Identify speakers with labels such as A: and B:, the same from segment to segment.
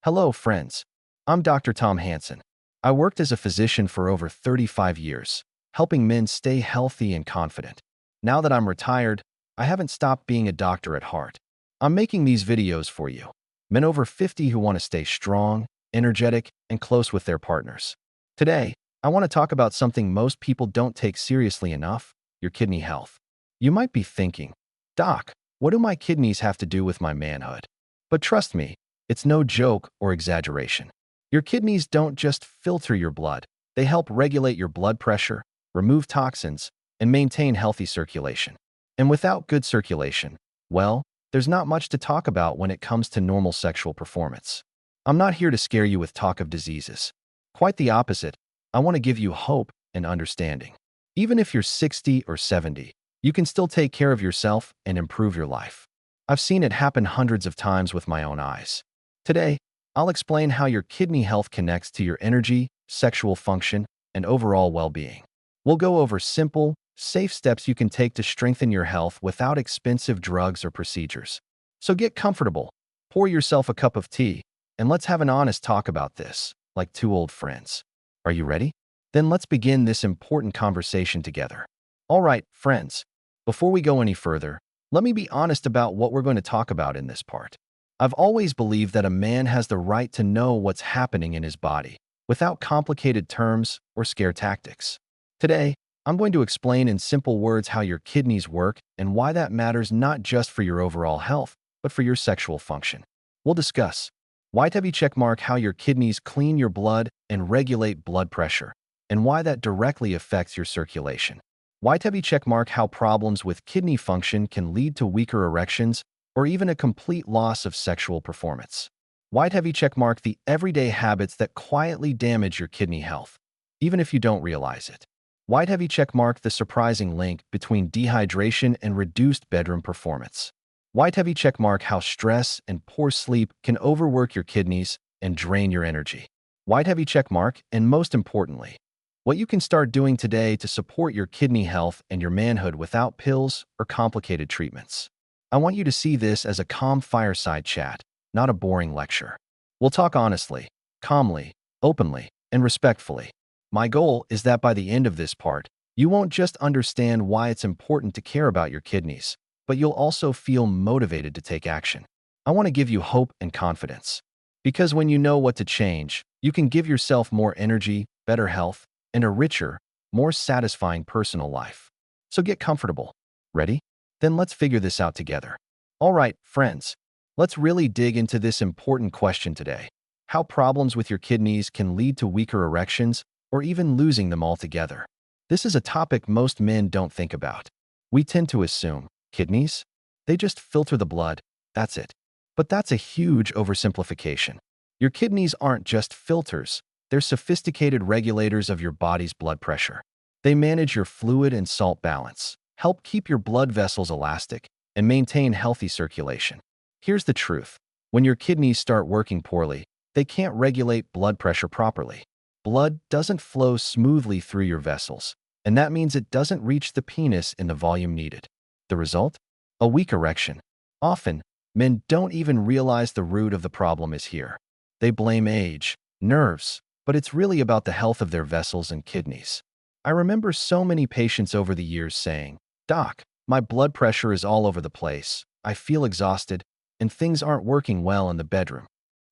A: Hello, friends. I'm Dr. Tom Hanson. I worked as a physician for over 35 years, helping men stay healthy and confident. Now that I'm retired, I haven't stopped being a doctor at heart. I'm making these videos for you, men over 50 who want to stay strong, energetic, and close with their partners. Today, I want to talk about something most people don't take seriously enough: your kidney health. You might be thinking, Doc, what do my kidneys have to do with my manhood? But trust me, it's no joke or exaggeration. Your kidneys don't just filter your blood. They help regulate your blood pressure, remove toxins, and maintain healthy circulation. And without good circulation, well, there's not much to talk about when it comes to normal sexual performance. I'm not here to scare you with talk of diseases. Quite the opposite. I want to give you hope and understanding. Even if you're 60 or 70, you can still take care of yourself and improve your life. I've seen it happen hundreds of times with my own eyes. Today, I'll explain how your kidney health connects to your energy, sexual function, and overall well-being. We'll go over simple, safe steps you can take to strengthen your health without expensive drugs or procedures. So get comfortable, pour yourself a cup of tea, and let's have an honest talk about this, like two old friends. Are you ready? Then let's begin this important conversation together. All right, friends, before we go any further, let me be honest about what we're going to talk about in this part. I've always believed that a man has the right to know what's happening in his body, without complicated terms or scare tactics. Today, I'm going to explain in simple words how your kidneys work and why that matters not just for your overall health, but for your sexual function. We'll discuss why heavy checkmark how your kidneys clean your blood and regulate blood pressure, and why that directly affects your circulation. Why heavy checkmark how problems with kidney function can lead to weaker erections or even a complete loss of sexual performance. Why heavy checkmark the everyday habits that quietly damage your kidney health, even if you don't realize it. Why heavy checkmark the surprising link between dehydration and reduced bedroom performance. Why heavy checkmark how stress and poor sleep can overwork your kidneys and drain your energy. Why heavy checkmark, and most importantly, what you can start doing today to support your kidney health and your manhood without pills or complicated treatments. I want you to see this as a calm fireside chat, not a boring lecture. We'll talk honestly, calmly, openly, and respectfully. My goal is that by the end of this part, you won't just understand why it's important to care about your kidneys, but you'll also feel motivated to take action. I want to give you hope and confidence. Because when you know what to change, you can give yourself more energy, better health, and a richer, more satisfying personal life. So get comfortable. Ready? Then let's figure this out together. All right, friends, let's really dig into this important question today: how problems with your kidneys can lead to weaker erections or even losing them altogether. This is a topic most men don't think about. We tend to assume, kidneys? They just filter the blood, that's it. But that's a huge oversimplification. Your kidneys aren't just filters, they're sophisticated regulators of your body's blood pressure. They manage your fluid and salt balance, help keep your blood vessels elastic, and maintain healthy circulation. Here's the truth. When your kidneys start working poorly, they can't regulate blood pressure properly. Blood doesn't flow smoothly through your vessels, and that means it doesn't reach the penis in the volume needed. The result? A weak erection. Often, men don't even realize the root of the problem is here. They blame age, nerves, but it's really about the health of their vessels and kidneys. I remember so many patients over the years saying, Doc, my blood pressure is all over the place, I feel exhausted, and things aren't working well in the bedroom.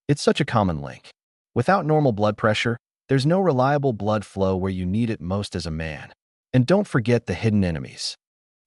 A: It's such a common link. Without normal blood pressure, there's no reliable blood flow where you need it most as a man. And don't forget the hidden enemies.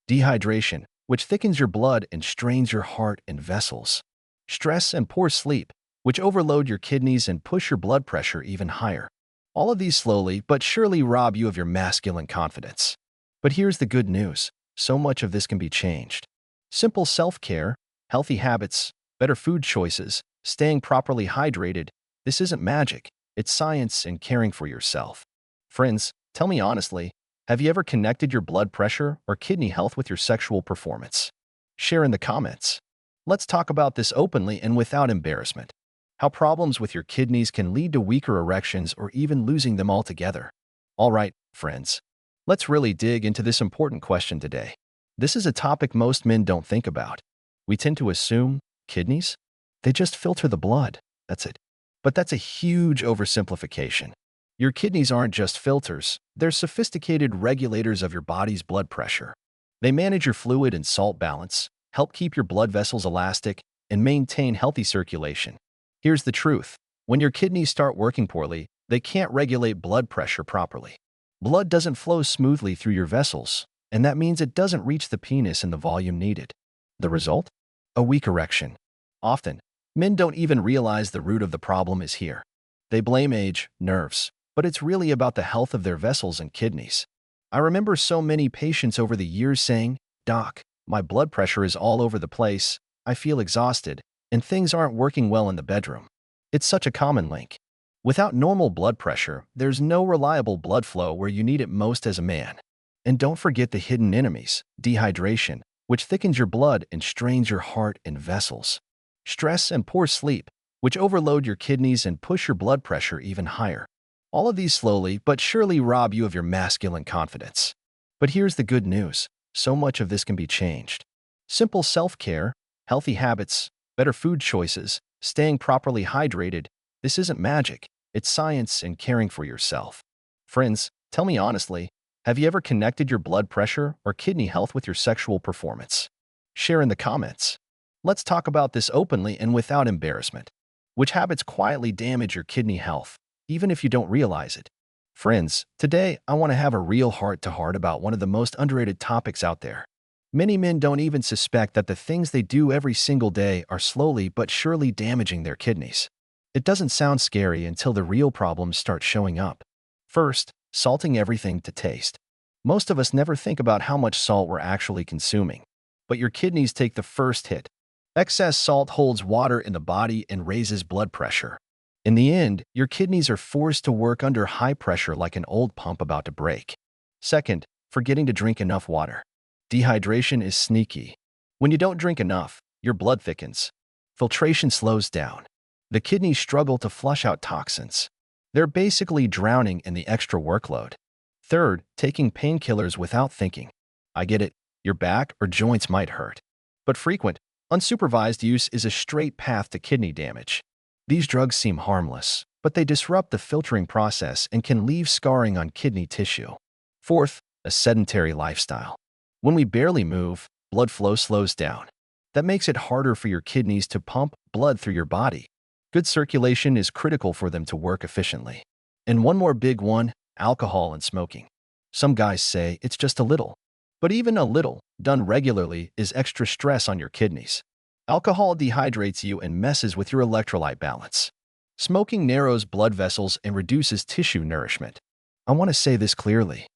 A: Dehydration, which thickens your blood and strains your heart and vessels. Stress and poor sleep, which overload your kidneys and push your blood pressure even higher. All of these slowly but surely rob you of your masculine confidence. But here's the good news. So much of this can be changed. Simple self-care, healthy habits, better food choices, staying properly hydrated. This isn't magic. It's science and caring for yourself. Friends, tell me honestly, have you ever connected your blood pressure or kidney health with your sexual performance? Share in the comments. Let's talk about this openly and without embarrassment. How problems with your kidneys can lead to weaker erections or even losing them altogether. All right, friends. Let's really dig into this important question today. This is a topic most men don't think about. We tend to assume, kidneys? They just filter the blood. That's it. But that's a huge oversimplification. Your kidneys aren't just filters, they're sophisticated regulators of your body's blood pressure. They manage your fluid and salt balance, help keep your blood vessels elastic, and maintain healthy circulation. Here's the truth. When your kidneys start working poorly, they can't regulate blood pressure properly. Blood doesn't flow smoothly through your vessels, and that means it doesn't reach the penis in the volume needed. The result? A weak erection. Often, men don't even realize the root of the problem is here. They blame age, nerves, but it's really about the health of their vessels and kidneys. I remember so many patients over the years saying, "Doc, my blood pressure is all over the place, I feel exhausted, and things aren't working well in the bedroom." It's such a common link. Without normal blood pressure, there's no reliable blood flow where you need it most as a man. And don't forget the hidden enemies, dehydration, which thickens your blood and strains your heart and vessels. Stress and poor sleep, which overload your kidneys and push your blood pressure even higher. All of these slowly but surely rob you of your masculine confidence. But here's the good news. So much of this can be changed. Simple self-care, healthy habits, better food choices, staying properly hydrated. This isn't magic. It's science and caring for yourself. Friends, tell me honestly, have you ever connected your blood pressure or kidney health with your sexual performance? Share in the comments. Let's talk about this openly and without embarrassment. Which habits quietly damage your kidney health, even if you don't realize it? Friends, today I want to have a real heart-to-heart about one of the most underrated topics out there. Many men don't even suspect that the things they do every single day are slowly but surely damaging their kidneys. It doesn't sound scary until the real problems start showing up. First, salting everything to taste. Most of us never think about how much salt we're actually consuming. But your kidneys take the first hit. Excess salt holds water in the body and raises blood pressure. In the end, your kidneys are forced to work under high pressure like an old pump about to break. Second, forgetting to drink enough water. Dehydration is sneaky. When you don't drink enough, your blood thickens. Filtration slows down. The kidneys struggle to flush out toxins. They're basically drowning in the extra workload. Third, taking painkillers without thinking. I get it, your back or joints might hurt. But frequent, unsupervised use is a straight path to kidney damage. These drugs seem harmless, but they disrupt the filtering process and can leave scarring on kidney tissue. Fourth, a sedentary lifestyle. When we barely move, blood flow slows down. That makes it harder for your kidneys to pump blood through your body. Good circulation is critical for them to work efficiently. And one more big one, alcohol and smoking. Some guys say it's just a little. But even a little, done regularly, is extra stress on your kidneys. Alcohol dehydrates you and messes with your electrolyte balance. Smoking narrows blood vessels and reduces tissue nourishment. I want to say this clearly.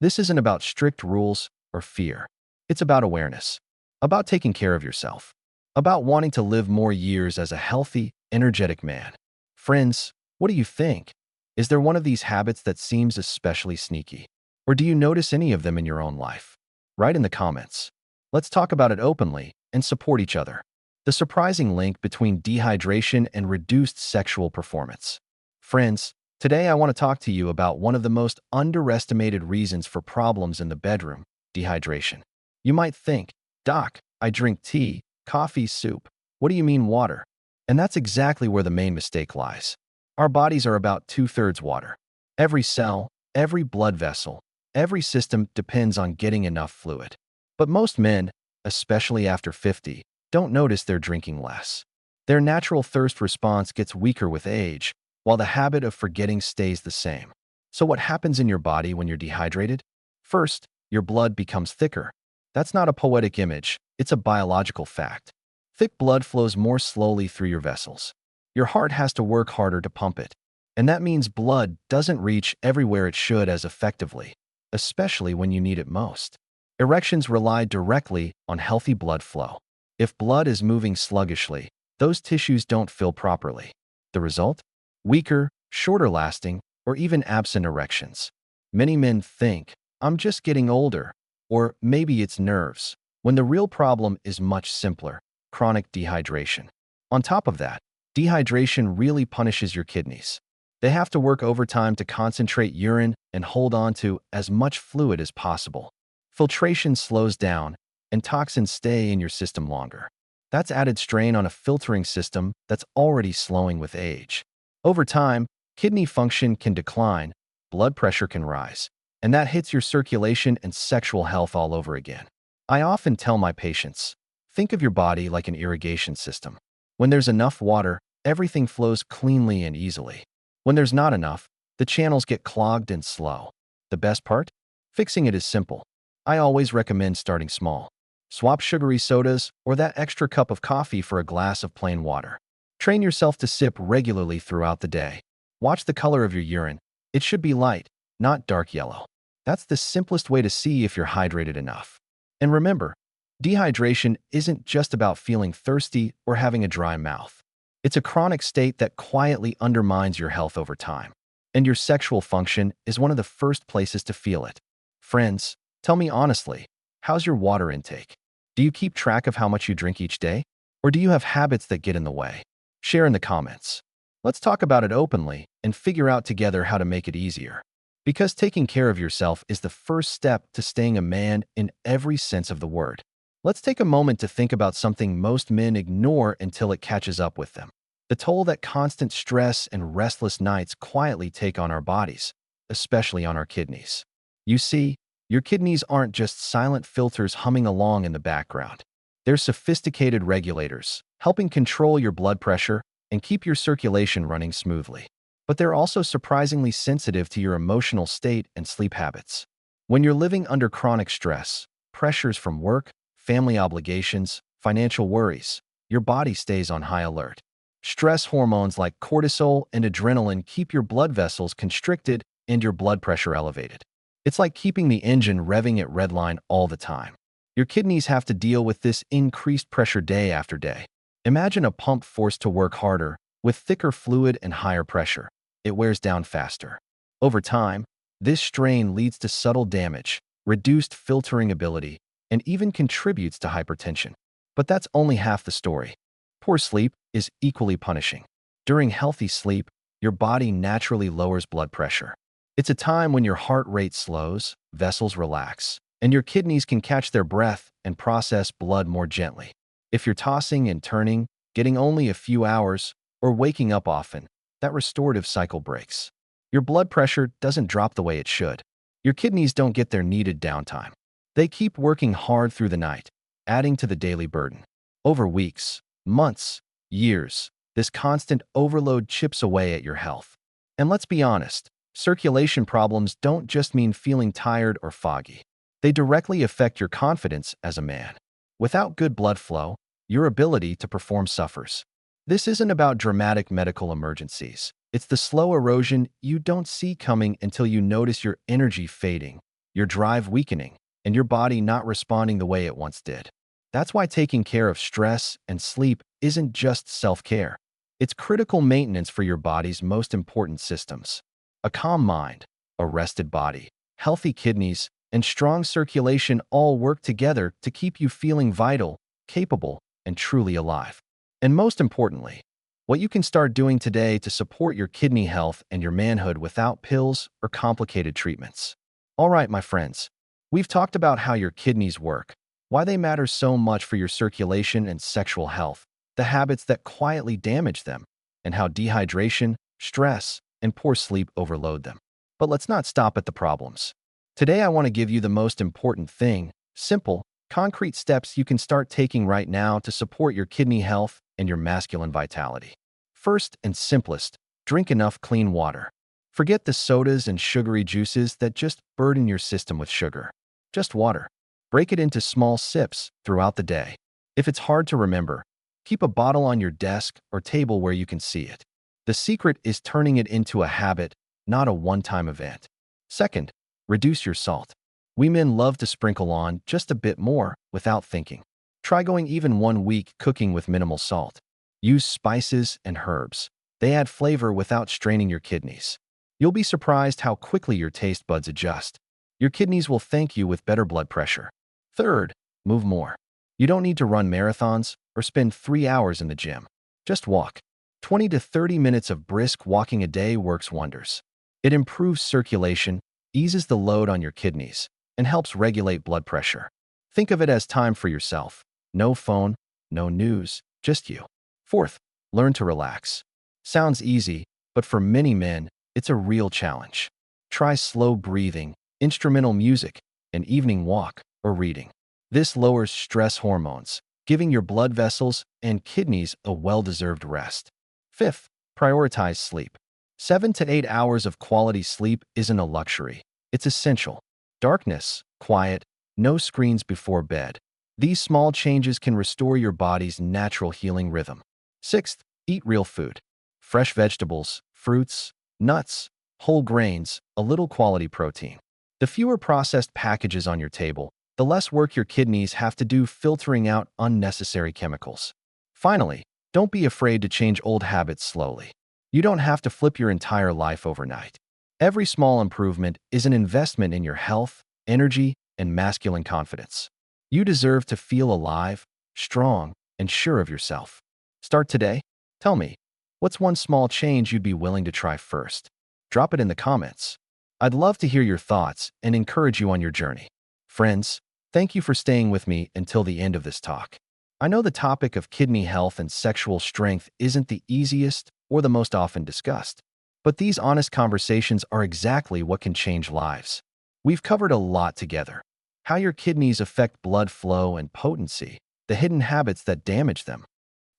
A: This isn't about strict rules or fear. It's about awareness, about taking care of yourself, about wanting to live more years as a healthy, energetic man. Friends, what do you think? Is there one of these habits that seems especially sneaky? Or do you notice any of them in your own life? Write in the comments. Let's talk about it openly and support each other. The surprising link between dehydration and reduced sexual performance. Friends, today I want to talk to you about one of the most underestimated reasons for problems in the bedroom, dehydration. You might think, "Doc, I drink tea, coffee, soup. What do you mean water?" And that's exactly where the main mistake lies. Our bodies are about 2/3 water. Every cell, every blood vessel, every system depends on getting enough fluid. But most men, especially after 50, don't notice they're drinking less. Their natural thirst response gets weaker with age, while the habit of forgetting stays the same. So what happens in your body when you're dehydrated? First, your blood becomes thicker. That's not a poetic image, it's a biological fact. Thick blood flows more slowly through your vessels. Your heart has to work harder to pump it. And that means blood doesn't reach everywhere it should as effectively, especially when you need it most. Erections rely directly on healthy blood flow. If blood is moving sluggishly, those tissues don't fill properly. The result? Weaker, shorter lasting, or even absent erections. Many men think, "I'm just getting older," or maybe it's nerves, when the real problem is much simpler, chronic dehydration. On top of that, dehydration really punishes your kidneys. They have to work overtime to concentrate urine and hold on to as much fluid as possible. Filtration slows down, and toxins stay in your system longer. That's added strain on a filtering system that's already slowing with age. Over time, kidney function can decline, blood pressure can rise, and that hits your circulation and sexual health all over again. I often tell my patients, think of your body like an irrigation system. When there's enough water, everything flows cleanly and easily. When there's not enough, the channels get clogged and slow. The best part? Fixing it is simple. I always recommend starting small. Swap sugary sodas or that extra cup of coffee for a glass of plain water. Train yourself to sip regularly throughout the day. Watch the color of your urine. It should be light, not dark yellow. That's the simplest way to see if you're hydrated enough. And remember, dehydration isn't just about feeling thirsty or having a dry mouth. It's a chronic state that quietly undermines your health over time. And your sexual function is one of the first places to feel it. Friends, tell me honestly, how's your water intake? Do you keep track of how much you drink each day? Or do you have habits that get in the way? Share in the comments. Let's talk about it openly and figure out together how to make it easier. Because taking care of yourself is the first step to staying a man in every sense of the word. Let's take a moment to think about something most men ignore until it catches up with them. The toll that constant stress and restless nights quietly take on our bodies, especially on our kidneys. You see, your kidneys aren't just silent filters humming along in the background. They're sophisticated regulators, helping control your blood pressure and keep your circulation running smoothly. But they're also surprisingly sensitive to your emotional state and sleep habits. When you're living under chronic stress, pressures from work, family obligations, financial worries, your body stays on high alert. Stress hormones like cortisol and adrenaline keep your blood vessels constricted and your blood pressure elevated. It's like keeping the engine revving at redline all the time. Your kidneys have to deal with this increased pressure day after day. Imagine a pump forced to work harder, with thicker fluid and higher pressure. It wears down faster. Over time, this strain leads to subtle damage, reduced filtering ability, and even contributes to hypertension. But that's only half the story. Poor sleep is equally punishing. During healthy sleep, your body naturally lowers blood pressure. It's a time when your heart rate slows, vessels relax, and your kidneys can catch their breath and process blood more gently. If you're tossing and turning, getting only a few hours, or waking up often, that restorative cycle breaks. Your blood pressure doesn't drop the way it should. Your kidneys don't get their needed downtime. They keep working hard through the night, adding to the daily burden. Over weeks, months, years, this constant overload chips away at your health. And let's be honest, circulation problems don't just mean feeling tired or foggy. They directly affect your confidence as a man. Without good blood flow, your ability to perform suffers. This isn't about dramatic medical emergencies. It's the slow erosion you don't see coming until you notice your energy fading, your drive weakening, and your body not responding the way it once did. That's why taking care of stress and sleep isn't just self-care. It's critical maintenance for your body's most important systems. A calm mind, a rested body, healthy kidneys, and strong circulation all work together to keep you feeling vital, capable, and truly alive. And most importantly, what you can start doing today to support your kidney health and your manhood without pills or complicated treatments. All right, my friends, we've talked about how your kidneys work, why they matter so much for your circulation and sexual health, the habits that quietly damage them, and how dehydration, stress, and poor sleep overload them. But let's not stop at the problems. Today, I want to give you the most important thing, simple, concrete steps you can start taking right now to support your kidney health and your masculine vitality. First and simplest, drink enough clean water. Forget the sodas and sugary juices that just burden your system with sugar. Just water. Break it into small sips throughout the day. If it's hard to remember, keep a bottle on your desk or table where you can see it. The secret is turning it into a habit, not a one-time event. Second, reduce your salt. We men love to sprinkle on just a bit more without thinking. Try going even 1 week cooking with minimal salt. Use spices and herbs. They add flavor without straining your kidneys. You'll be surprised how quickly your taste buds adjust. Your kidneys will thank you with better blood pressure. Third, move more. You don't need to run marathons or spend 3 hours in the gym. Just walk. 20 to 30 minutes of brisk walking a day works wonders. It improves circulation, eases the load on your kidneys, and helps regulate blood pressure. Think of it as time for yourself. No phone, no news, just you. Fourth, learn to relax. Sounds easy, but for many men, it's a real challenge. Try slow breathing, instrumental music, an evening walk, or reading. This lowers stress hormones, giving your blood vessels and kidneys a well-deserved rest. Fifth, prioritize sleep. 7 to 8 hours of quality sleep isn't a luxury. It's essential. Darkness, quiet, no screens before bed. These small changes can restore your body's natural healing rhythm. Sixth, eat real food. Fresh vegetables, fruits, nuts, whole grains, a little quality protein. The fewer processed packages on your table, the less work your kidneys have to do filtering out unnecessary chemicals. Finally, don't be afraid to change old habits slowly. You don't have to flip your entire life overnight. Every small improvement is an investment in your health, energy, and masculine confidence. You deserve to feel alive, strong, and sure of yourself. Start today. Tell me, what's one small change you'd be willing to try first? Drop it in the comments. I'd love to hear your thoughts and encourage you on your journey. Friends, thank you for staying with me until the end of this talk. I know the topic of kidney health and sexual strength isn't the easiest or the most often discussed, but these honest conversations are exactly what can change lives. We've covered a lot together: how your kidneys affect blood flow and potency, the hidden habits that damage them,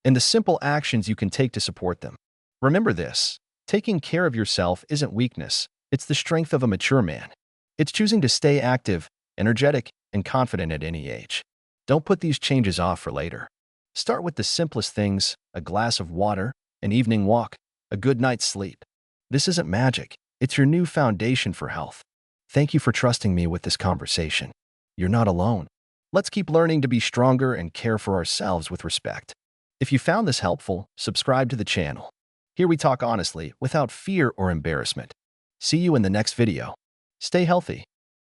A: and the simple actions you can take to support them. Remember this: taking care of yourself isn't weakness, it's the strength of a mature man. It's choosing to stay active, energetic, and confident at any age. Don't put these changes off for later. Start with the simplest things: a glass of water, an evening walk, a good night's sleep. This isn't magic, it's your new foundation for health. Thank you for trusting me with this conversation. You're not alone. Let's keep learning to be stronger and care for ourselves with respect. If you found this helpful, subscribe to the channel. Here we talk honestly, without fear or embarrassment. See you in the next video. Stay healthy.